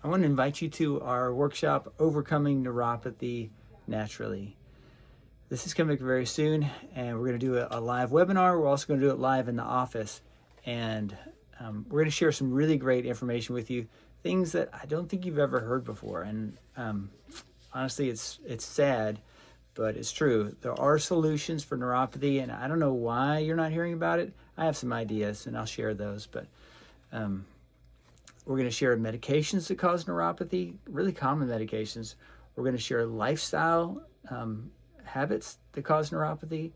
I want to invite you to our workshop, Overcoming Neuropathy Naturally. This is coming very soon, and we're going to do a live webinar. We're also going to do it live in the office, and we're going to share some really great information with you, things that I don't think you've ever heard before. And honestly, it's sad, but it's true. There are solutions for neuropathy, and I don't know why you're not hearing about it. I have some ideas, and I'll share those, but we're going to share medications that cause neuropathy, really common medications. We're going to share lifestyle habits that cause neuropathy,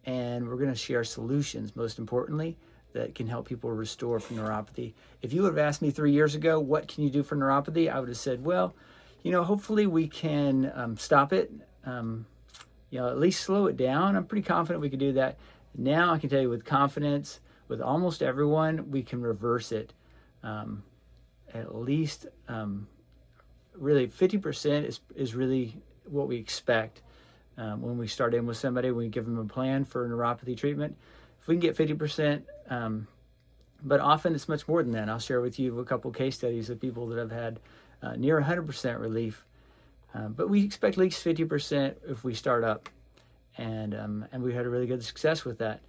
and we're going to share solutions, most importantly, that can help people restore from neuropathy. If you would have asked me 3 years ago, what can you do for neuropathy? I would have said, well, hopefully we can stop it, at least slow it down. I'm pretty confident we could do that. Now I can tell you with confidence, with almost everyone, we can reverse it. At least really 50% is really what we expect when we start in with somebody. We give them a plan for neuropathy treatment. If we can get 50%, but often it's much more than that. I'll share with you a couple case studies of people that have had near 100% relief. But we expect at least 50% if we start up, and we had a really good success with that.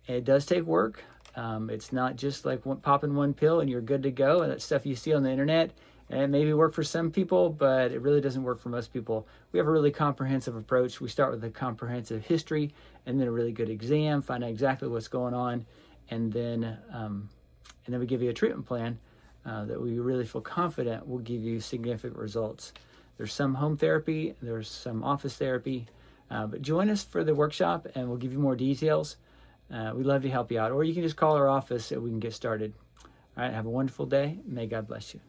It does take work. It's not just like popping one pill and you're good to go, and that stuff you see on the internet. And it maybe work for some people, but it really doesn't work for most people. We have a really comprehensive approach. We start with a comprehensive history and then a really good exam, find out exactly what's going on, and then we give you a treatment plan that we really feel confident will give you significant results. There's some home therapy, there's some office therapy, but join us for the workshop and we'll give you more details. We'd love to help you out, or you can just call our office and we can get started. All right, have a wonderful day. May God bless you.